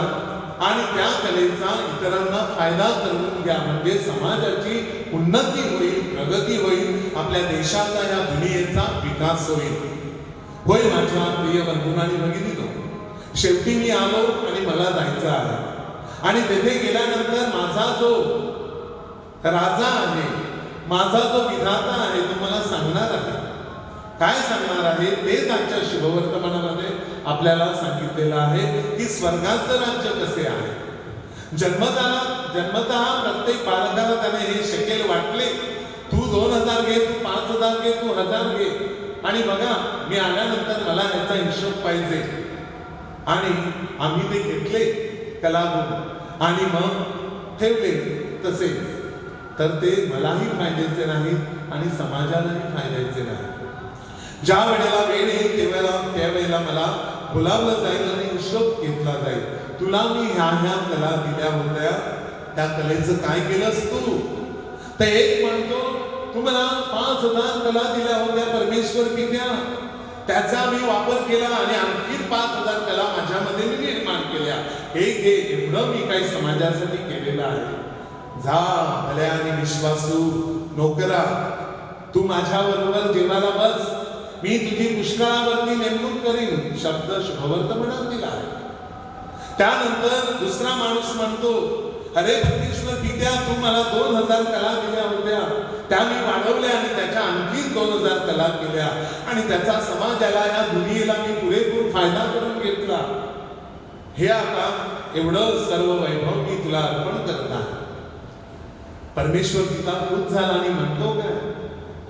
[SPEAKER 2] आणि त्या कलेचा इतरांना फायदा करून घ्या, म्हणजे समाजाची उन्नती होईल, प्रगती होईल, आपल्या देशाचा, या दुनियेचा विकास होईल. होय माझ्या प्रिय बंधूंनो आणि भगिनींनो, शेवटी मी आलो आणि मला जायचं आहे. आणि तेथे गेल्यानंतर माझा जो राजा आहे, माझा जो विधाता आहे, तो मला सांगणार आहे. काय सांगणार आहे तेच आजच्या शुभवर्तमानामध्ये आपल्याला सांगितलेलं आहे की स्वर्गाचं राज्य कसे आहे. जन्मतः प्रत्येक बालकाला त्याने हे शकेल वाटले, तू 2000 घे, तू 5000 घे, तू 1000 घे, आणि बघा मी आल्यानंतर मला याचा हिशोब पाहिजे. आणि आम्ही ते घेतले कलागुण आणि मग ठेवले तसेच, तर ते मलाही फायद्याचे नाही आणि समाजालाही फायद्याचे नाही. ज्या वेळेला वेळ येईल त्यावेळेला मला बोलावलं जाईल आणि हिशोब घेतला जाईल. तुला मी ह्या कला दिल्या होत्या, त्या कलेचं काय केलंस तू? तर एक म्हणतो तू मला 5000 कला दिल्या होत्या परमेश्वर पित्या, त्याचा मी वापर केला आणि आणखी 5000 कला माझ्यामध्ये मी निर्माण केल्या. हे घे, एवढं मी काही समाजासाठी केलेलं आहे. जा भल्या आणि विश्वासू नोकरा, तू माझ्या बरोबर जेवायला बस, मी तुझी पुष्कळावरती नेमणूक करीन. शब्द शुभवर्तमानात दिला आहे. त्यानंतर दुसरा माणूस म्हणतो, अरे परमेश्वर पित्या, तू मला 2000 कला दिल्या होत्या, त्या मी वाढवल्या आणि त्याच्या आणखी 2000 कला केल्या आणि त्याचा समाजाला, या दुनियेला मी पुरेपूर फायदा करून घेतला. हे आता एवढं सर्व वैभव मी तुला अर्पण करत आहे. परमेश्वर पिता खुश झाला आणि म्हणतो काय,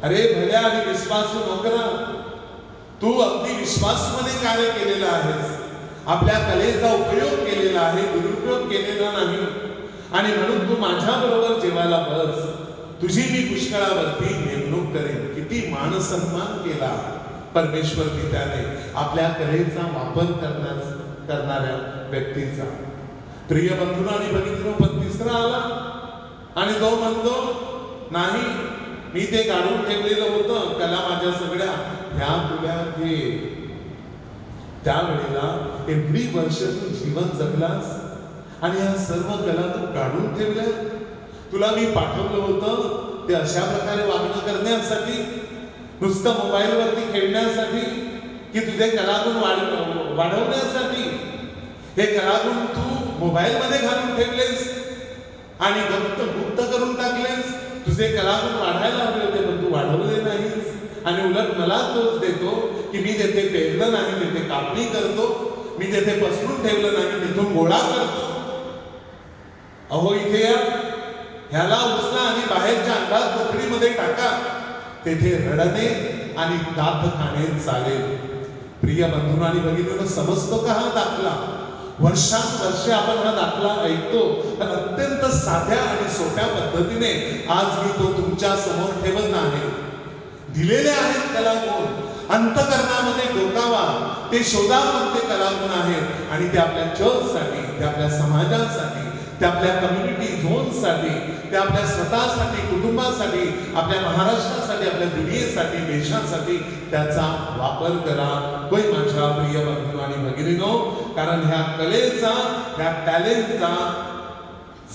[SPEAKER 2] अरे भल्या आणि विश्वासू नोकरा, तू अगदी विश्वासमध्ये कार्य केलेलं आहेस, आपल्या कलेचा उपयोग केलेला आहे, दुरुपयोग केलेला नाही, आणि म्हणून तू माझ्या बरोबर जेवायला बस, तुझी मी पुष्कळावरती नेमणूक करेन. किती मान सन्मान केला परमेश्वर पित्याने आपल्या कलेचा वापर करणाऱ्या व्यक्तीचा. प्रिय बंधूंनो आणि भगिनींनो, पण तिसरा आला आणि तो म्हणतो, नाही मी ते काढून ठेवलेलं होतं कला माझ्या सगळ्या, ह्या तुला घे. त्यावेळेला एवढी वर्ष तू जीवन जगलास आणि या सर्व कला तू काढून ठेवल्या. तुला मी पाठवलं होतं ते अशा प्रकारे वागणं करण्यासाठी, नुसतं मोबाईलवरती खेळण्यासाठी, की तुझे कलागुण वाढवण्यासाठी. हे कलागुण तू मोबाईलमध्ये घालून ठेवलेस आणि गुप्त करून टाकलेस. तुझे कलागुण वाढायला हवे होते, पण तू वाढवले नाहीस. आणि उलट मला तोच देतो की मी जेथे पेरलं नाही तेथे कापणी करतो, मी जेथे पसरून ठेवलं नाही तिथून गोळा करतो. अहो इथे या, ह्याला उचला आणि बाहेरच्या अंधार कोठडीमध्ये टाका, तेथे रडणे आणि दात खाणे चालेल. प्रिय बंधूंनो आणि भगिनींनो, समजतो का हा दाखला? वर्षानुवर्षे आपण हा दाखला ऐकतो, पण अत्यंत साध्या आणि सोप्या पद्धतीने आज मी तो तुमच्या समोर ठेवत आहे. दिलेले आहेत कलागुण, अंतकरणामध्ये डोकावा, ते शोधा कोणते कलागुण आहेत आणि ते आपल्या चर्चसाठी, ते आपल्या समाजासाठी, ते आपल्या कम्युनिटी झोनसाठी, ते आपल्या स्वतःसाठी, कुटुंबासाठी, आपल्या महाराष्ट्रासाठी, आपल्या दुनियेसाठी, देशासाठी त्याचा वापर करा. होय माझ्या प्रिय बंधू आणि भगिनींनो, कारण ह्या कलेचा, ह्या टॅलेंटचा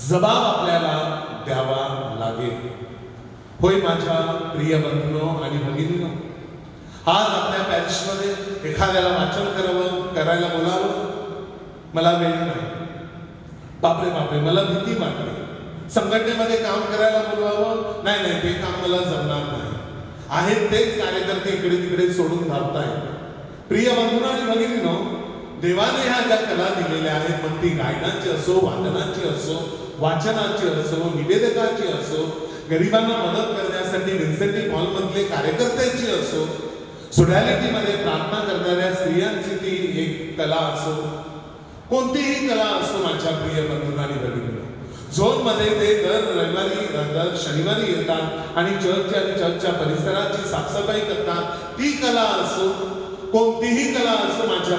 [SPEAKER 2] जबाब आपल्याला द्यावा लागेल. होय माझ्या प्रिय बंधूंनो आणि भगिनींनो, आज आपल्या पॅरिसमध्ये एखाद्याला वाचन करायला बोलावं, मला वेळ नाही, बापरे मला भीती वाटते. संघटनेमध्ये काम करायला बोलवावं, नाही ते काम मला जमणार नाही. आहेत तेच कार्यकर्ते इकडे तिकडे सोडून धावतायत. प्रिय बंधूंनो आणि भगिनींनो, देवाने ह्या ज्या कला दिलेल्या आहेत, मग ती गायनाची असो, वादनाची असो, वाचनाची असो, निवेदकाची असो, गरिबांना मदत करण्यासाठी विन्सेंटी पॉल मधले कार्यकर्त्याची असो, सोडॅलिटी मध्ये प्रार्थना करणाऱ्या स्त्रियांची ती एक कला असो, कोणतीही कला असो माझ्या प्रिय बंधूंनो आणि भगिनींनो, झोन मध्ये ते दर रविवारी दर शनिवारी येतात आणि चर्चच्या परिसराची साफसफाई करतात. ती कला असो, कोणतीही कला असो माझ्या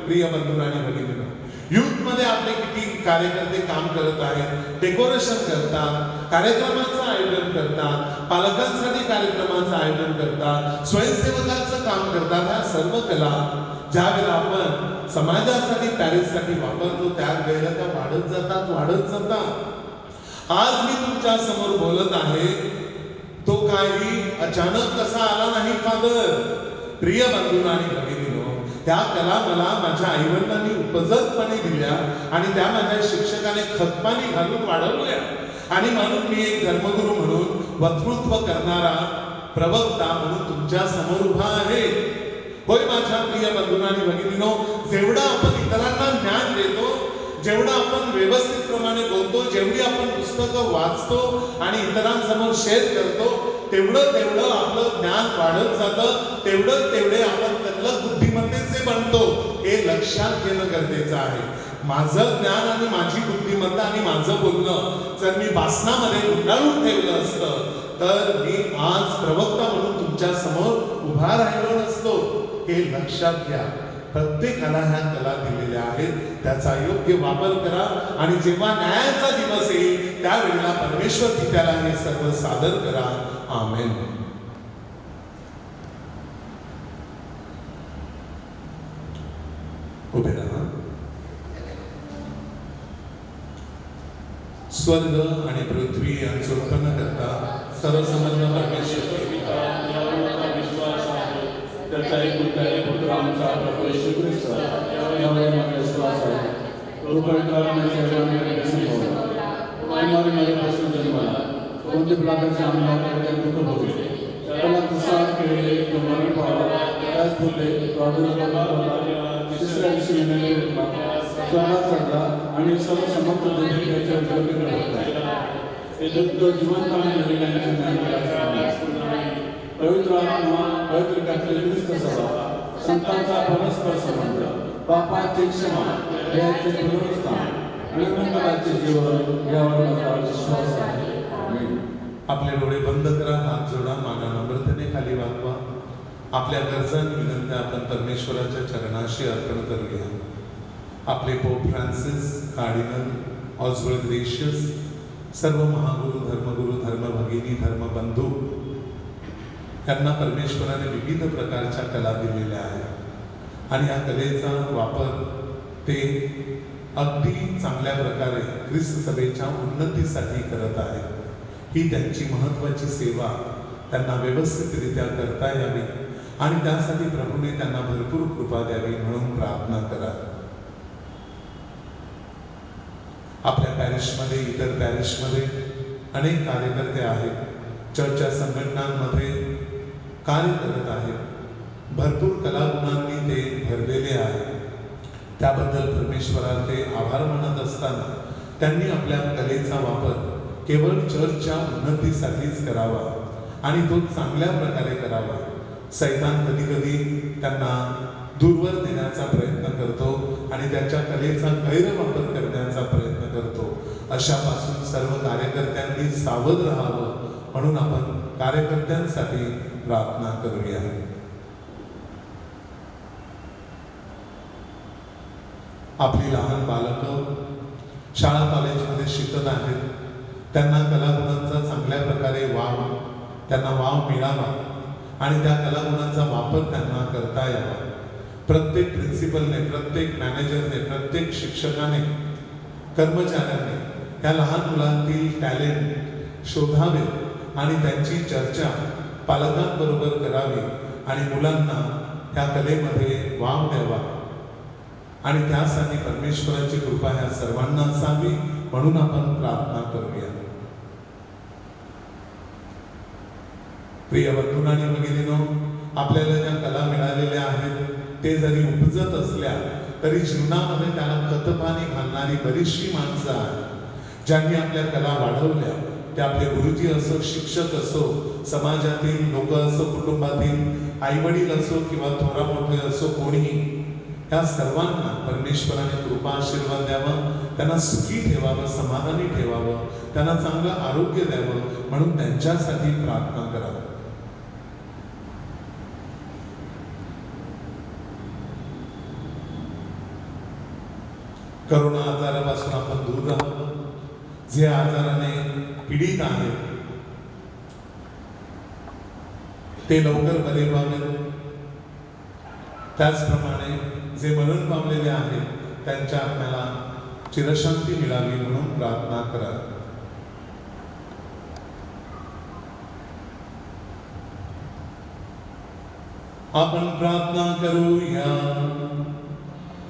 [SPEAKER 2] प्रिय बंधूंनो आणि भगिनींनो, युथ मध्ये आपले किती कार्यकर्ते काम करत आहेत, डेकोरेशन करतात, कार्यक्रमाचं आयोजन करतात, पालकांसाठी कार्यक्रमाचं आयोजन करतात, स्वयंसेवकाचं काम करतात. ह्या सर्व कला ज्या वेळेला आपण समाजासाठी पॅरिससाठी वापरतो त्या वेळेला त्या वाढत जातात. आज मी तुमच्या समोर बोलत आहे तो काही अचानक कसा आला नाही फादर. प्रिय बंधूंनो आणि भगिनींनो, त्या कला मला माझ्या आईवडिलांनी उपजतपणे दिल्या आणि त्या माझ्या शिक्षकाने खतपाणी घालून वाढवल्या आणि म्हणून मी एक धर्मगुरू म्हणून वक्तृत्व करणारा प्रवक्ता म्हणून तुमच्या समोर उभा आहे. होय माझ्या प्रिय बंधूंनो आणि भगिनींनो, जेवढा आपण इतरांना ज्ञान देतो, जेवढा आपण व्यवस्थित प्रमाणे बोलतो, जेवढी आपण पुस्तकं वाचतो आणि इतरांसमोर शेअर करतो, तेवढं आपलं ज्ञान वाढत जातं, तेवढे आपण तल्लख बुद्धिमत्तेचे बनतो. हे लक्षात घेणं गरजेचं आहे. माझं ज्ञान आणि माझी बुद्धिमत्ता आणि माझं बोलणं जर मी वासनामध्ये गुंडाळून ठेवलं असतं तर मी आज प्रवक्ता म्हणून तुमच्या समोर उभा राहिलो नसतो. हे लक्षात घ्या. प्रत्येकाला ह्या कला दिलेल्या आहेत, त्याचा योग्य वापर करा आणि जेव्हा न्यायाचा दिवस येईल त्यावेळेला परमेश्वर पित्याला हे सर्व सादर करा. आमेन. उभे राहा. स्वर्ग आणि पृथ्वी यांचं उत्पन्न करता सर्वसमर्थ परमेश्वर
[SPEAKER 5] त्याचा एक पुत्र आमचा प्रभू येशू ख्रिस्त यावर माझा विश्वास आहे. तो पवित्रात्म्याच्या जन्माने प्रसन्न होता. मायमारी माझ्यापासून जन्माला कोणते प्रकारचे आम्हाला दुःख भोगले. त्याला तुषार केले, तो मरण पावला, त्याच बोलले, तो अडून तिसऱ्या दिवशी येणारे स्वर्गात चढला आणि सर्व समर्थ देवी त्याच्या उजवीकडे होता. ते तो जिवंत आणि मरेल्यांचे ज्ञान करायचे. पवित्र आत्मा, पवित्र कॅथलिक ख्रिस्त सभा, संतांचा परस्पर संबंध, पापाची क्षमा, देहाचे पुनरुत्थान आणि मंगलाचे जीवन यावर माझा विश्वास आहे. आमेन.
[SPEAKER 2] आपले डोळे बंद करा, हात जोडा, माना नम्रतेने खाली वाकवा. आपल्या गरजा आणि विनंत्या आपण परमेश्वराच्या चरणाशी अर्पण करूया. आपले पोप फ्रान्सिस, कार्डिनल ऑस्वर्ड ग्रेशियस, सर्व महागुरु, धर्मगुरु, धर्मभगिनी, धर्मबंधू यांना परमेश्वराने विविध प्रकारच्या कला दिलेल्या आहेत आणि या कलेचा वापर ते अगदी चांगल्या प्रकारे ख्रिस्त सभेच्या उन्नतीसाठी करत आहेत. ही त्यांची महत्त्वाची सेवा त्यांना व्यवस्थितरित्या करता यावी आणि त्यासाठी प्रभूने त्यांना भरपूर कृपा द्यावी म्हणून प्रार्थना करा. आपल्या पॅरिशमध्ये, इतर पॅरिशमध्ये अनेक कार्यकर्ते आहेत, चर्चच्या संघटनांमध्ये कार्य करत आहेत, भरपूर कलागुणांनी ते भरलेले आहेत. त्याबद्दल परमेश्वराचे आभार मानत असताना त्यांनी आपल्या कलेचा वापर केवळ चर्चच्या उन्नतीसाठीच करावा आणि तो चांगल्या प्रकारे करावा. सैतान कधी कधी त्यांना दूरवर नेण्याचा प्रयत्न करतो आणि त्याच्या कलेचा गैरवापर करण्याचा प्रयत्न करतो. अशापासून सर्व कार्यकर्त्यांनी सावध राहावं म्हणून आपण कार्यकर्त्यांसाठी प्रार्थना करूया. आपली लहान बालकं शाळा कॉलेजमध्ये शिकत आहेत, त्यांना कलागुणांचा चांगल्या प्रकारे त्यांना वाव मिळावा आणि त्या कलागुणांचा वापर त्यांना करता यावा. प्रत्येक प्रिन्सिपलने, प्रत्येक मॅनेजरने, प्रत्येक शिक्षकाने, कर्मचाऱ्यांनी त्या लहान मुलांतील टॅलेंट शोधावे आणि त्यांची चर्चा पालकांबरोबर करावी आणि मुलांना त्या कलेमध्ये वाव द्यावा आणि त्यासाठी परमेश्वराची कृपा ह्या सर्वांना असावी म्हणून आपण प्रार्थना करूया. प्रिय बंधूंनो आणि भगिनीनो, आपल्याला ज्या कला मिळालेल्या आहेत ते जरी उपजत असल्या तरी जीवनामध्ये त्याला खतपाणी घालणारी बरीचशी माणसं आहेत ज्यांनी आपल्या कला वाढवल्या. ते आपले गुरुजी असो, शिक्षक असो, समाजातील लोक असो, कुटुंबातील आई वडील असो किंवा थोरा मोठे असो, कोणीही, या सर्वांना परमेश्वराने कृपा आशीर्वाद द्यावा, त्यांना सुखी ठेवावं, समाधानी ठेवावं, त्यांना चांगलं आरोग्य द्यावं म्हणून त्यांच्यासाठी प्रार्थना करावी. करोना आजारापासून आपण दूर राहावं. जे आजाराने पीडित आहेत ते लवकर बरे व्हावेत. त्याचप्रमाणे जे मरण पावलेले आहेत त्यांच्या आत्म्याला चिरशांती मिळावी म्हणून प्रार्थना करा. आपण प्रार्थना करूया.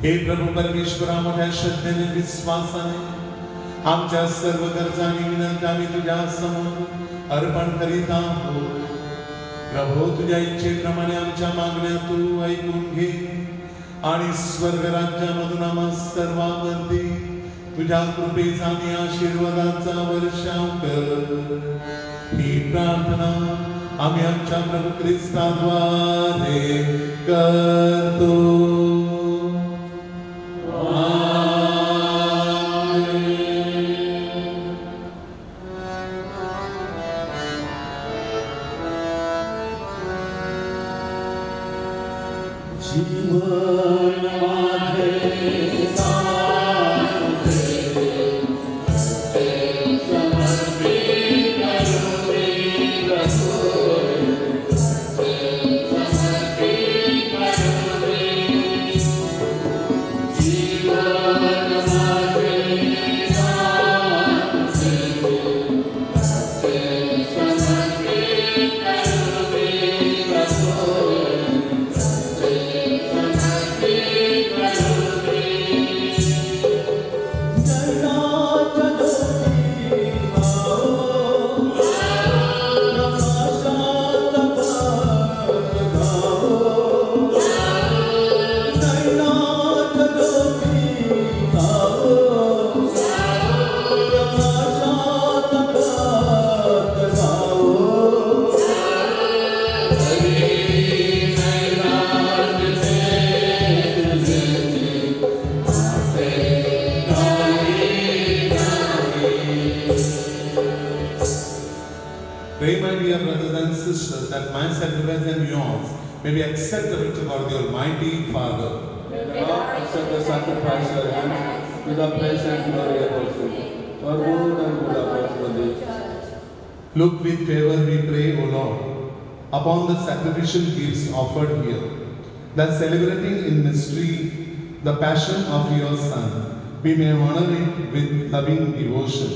[SPEAKER 2] हे प्रभू परमेश्वरा, मोठ्या श्रद्धेने विश्वासाने आमच्या सर्व गरजा आणि विनंत्या आम्ही तुझ्या समोर अर्पण करीत आहोत. प्रभू, तुझ्या इच्छेप्रमाणे आमच्या मागण्या तू ऐकून घे आणि स्वर्ग राज्यामधून आम्हा सर्वांवरती तुझ्या कृपेचा आणि आशीर्वादाचा वर्षाव कर. ही प्रार्थना आम्ही आमच्या प्रभू ख्रिस्ताद्वारे करतो. Pray, my dear brothers and sisters, that my sacrifice and yours may be acceptable to God the Almighty Father.
[SPEAKER 5] May the Lord accept the sacrifice of your hands with the praise and glory of His name, for good and good of the church.
[SPEAKER 2] Look with favor, we pray, O Lord, upon the sacrificial gifts offered here, that celebrating in mystery the passion of your Son, we may honor it with loving devotion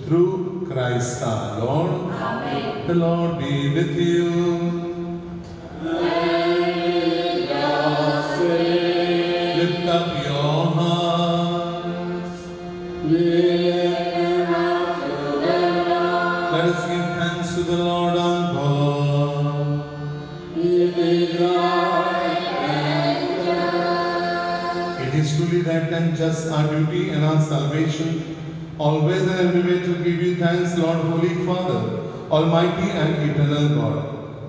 [SPEAKER 2] through Christ our Lord.
[SPEAKER 1] Amen.
[SPEAKER 2] The Lord be with you. Lift up your hearts. Let us give thanks to the Lord our God. It is truly right and just our duty and our salvation, always and everywhere to give you thanks, Lord, Holy Father, Almighty and eternal God.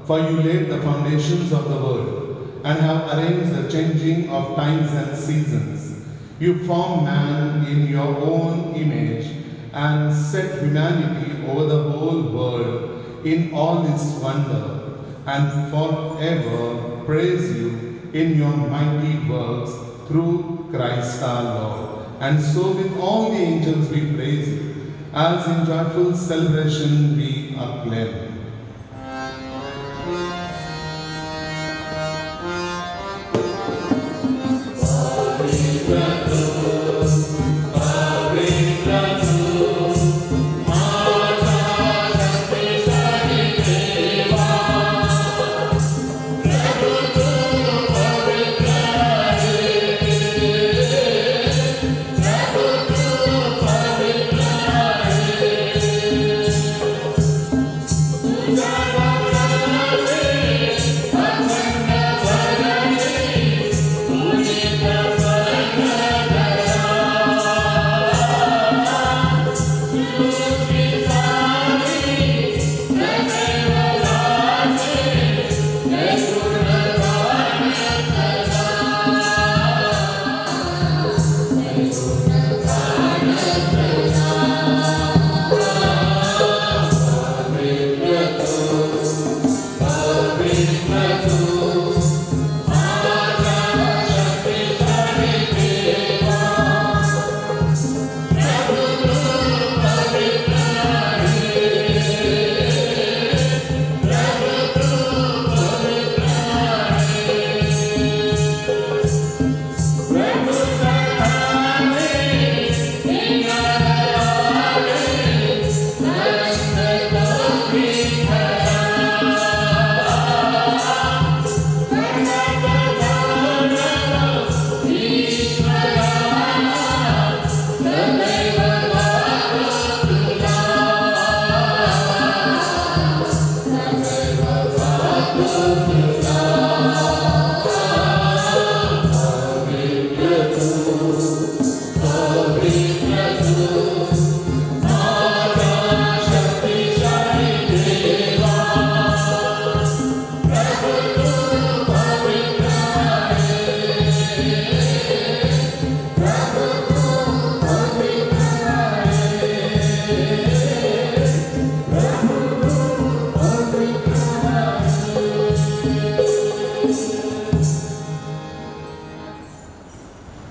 [SPEAKER 2] For you laid the foundations of the world and have arranged the changing of times and seasons. You formed man in your own image and set humanity over the whole world in all its wonder, and forever praise you in your mighty works through Christ our Lord. And so with all the angels we praise you, as in joyful celebration we acclaim.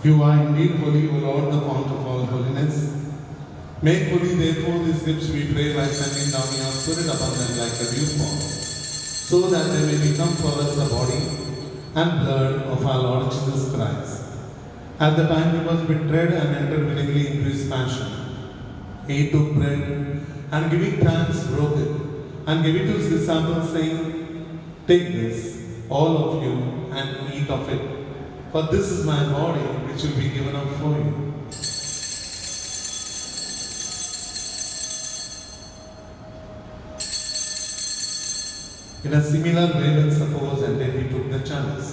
[SPEAKER 2] You are indeed holy, O Lord, the fount of all holiness. Make holy, therefore, these gifts, we pray, by sending down your Spirit upon them like a dewfall, so that they may become for us the body and blood of our Lord Jesus Christ. At the time he was betrayed and entered willingly into his passion, he took bread and giving thanks broke it and gave it to his disciples, saying, "Take this, all of you, and eat of it. For this is my body, which will be given up for you." In a similar way, when suppose, and then he took the chalice,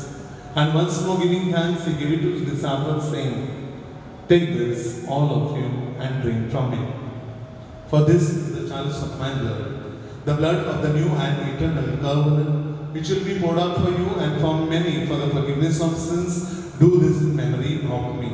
[SPEAKER 2] and once more giving thanks, he gave it to his disciples, saying, "Take this, all of you, and drink from it. For this is the chalice of my blood, the blood of the new and eternal covenant, which will be poured out for you and for many for the forgiveness of sins. Do this in memory of me."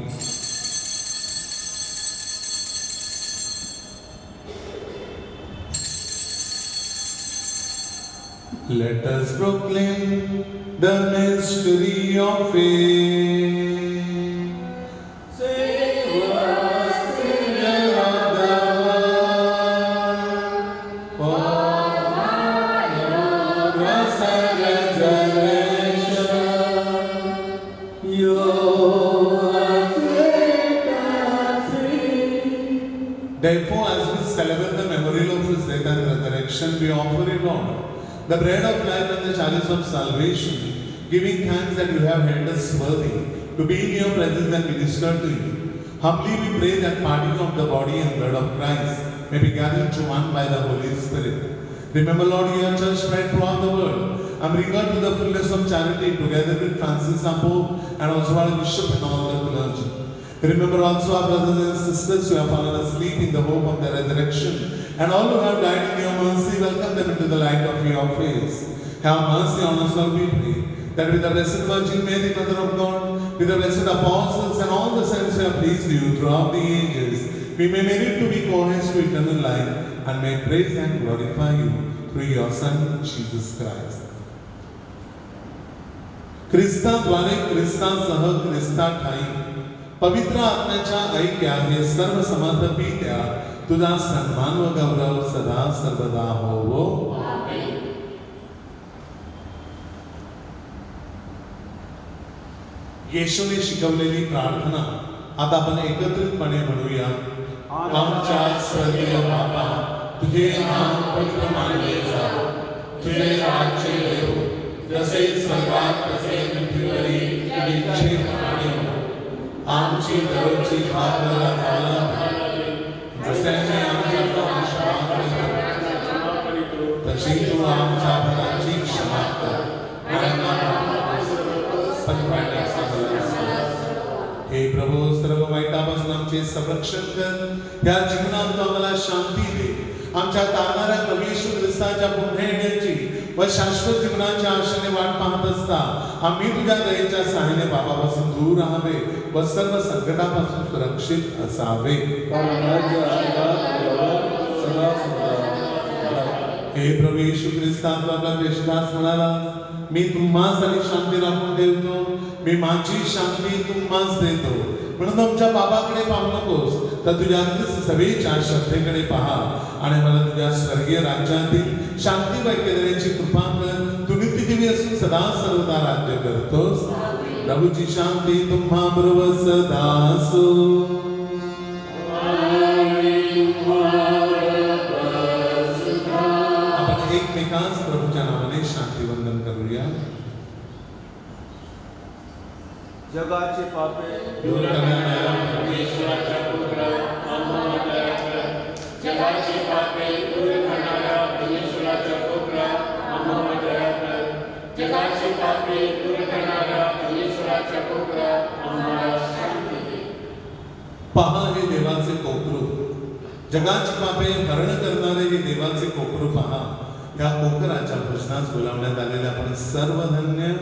[SPEAKER 2] Let us proclaim the mystery of faith. Save us, Savior of the world, for by your cross and resurrection, you have set us free. Therefore, as we celebrate the memorial of his death and resurrection, we offer you, Lord, the bread of life and the chalice of salvation, giving thanks that you have held us worthy to be in your presence and minister to you. Humbly we pray that partaking of the body and blood of Christ may be gathered to one by the Holy Spirit. Remember, Lord, your church spread throughout the world, and bring her to the fullness of charity, together with Francis our Pope and Oswald Bishop and all the clergy. Remember also our brothers and sisters who have fallen asleep in the hope of the resurrection, and all who have died in your mercy, welcome them into the light of your face. Have mercy on us all, we pray, that with the Blessed Virgin Mary, Mother of God, with the blessed apostles and all the saints who have pleased you throughout the ages, we may merit to be co-heirs to eternal life, and may praise and glorify you through your Son, Jesus Christ. ख्रिस्ताद्वारे ख्रिस्तासह ख्रिस्ता ठाई पवित्र आत्म्याच्या ऐक्या हे सर्व समर्थ पित्या तुझा सन्मान व गौरव सदा सर्वदा होवो. येशूने शिकवलेली प्रार्थना आता आपण एकत्रितपणे म्हणूया. आमच्या स्वर्गीय बाबा, तुझे नाम पवित्र मानले जावो, तुझे राज्य येवो, जसे स्वर्गात तसे पृथ्वीवरही इच्छेप्रमाणे हो. आमची दररोजची भाकर आम्हाला जशाने आमच्या क्षमा करीतो, तशी तू आमच्या भराची क्षमा कर. हे प्रभू, सर्व वाईटापासून आमचे संरक्षण कर. या जीवनात तू आम्हाला शांती दे. आमच्या तारणाऱ्या प्रभू येशू ख्रिस्ताच्या पुन्हा येण्याची व शाश्वत जीवनाच्या आशेने वाट पाहत असता आम्ही तुझ्या दयेच्या सहाय्याने पापापासून दूर राहावे व सर्व संकटापासून सुरक्षित असावे. हे प्रभू येशू ख्रिस्ता, तू आपला देशदास म्हणाला, मी तुम्हासाठी शांती राखून ठेवतो, मी माझी शांती तुम्हास देतो. म्हणून आमच्या बाबाकडे पाहू नकोस, तर तुझ्या सभेच्या श्रद्धेकडे पहा आणि मला तुझ्या स्वर्गीय राज्यातील शांती व ऐक्यतेची कृपा कर. तू नित्यजीवी असून सदा सर्वदा राज्य करतोस. प्रभूची शांती तुम्हा बरोबर सदा असो. आपण एकमेकांस प्रभूच्या नावाने शांती वंदन करूया.
[SPEAKER 3] जगाचे पापे
[SPEAKER 2] दूर करणाऱ्या
[SPEAKER 5] परमेश्वराच्या पुत्र आम्हाला दया कर. जगाची पापे दूर करणाऱ्या परमेश्वराच्या पुत्र आम्हाला दया कर. जगाची पापे दूर करणाऱ्या परमेश्वराच्या पुत्र आम्हाला शांती दे.
[SPEAKER 2] पहा हे देवाचे कोकरू, जगाची पापे हरण करणारे हे देवाचे कोकरू पहा. या कोकराच्या भजनास बोलावण्यात आलेले आपण सर्व धन्य.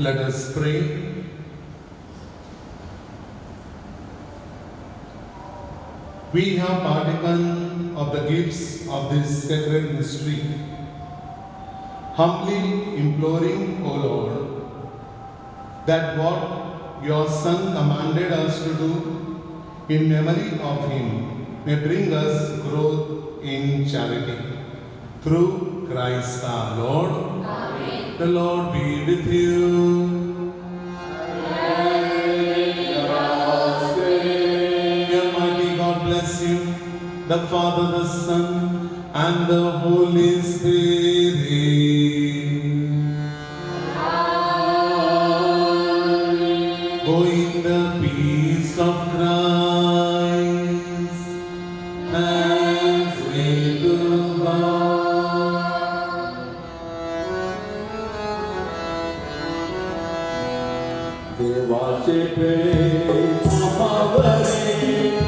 [SPEAKER 2] Let us pray. We have partaken of the gifts of this sacred mystery, humbly imploring, O Lord, that what your Son commanded us to do in memory of him may bring us growth in charity. Through Christ our Lord.
[SPEAKER 1] Amen.
[SPEAKER 2] The Lord be with you. May Almighty God bless you, the Father, the Son, and the Holy Spirit. Go in the peace of Christ. Thanks be to God.
[SPEAKER 5] देवाचे प्रेम आम्हावरी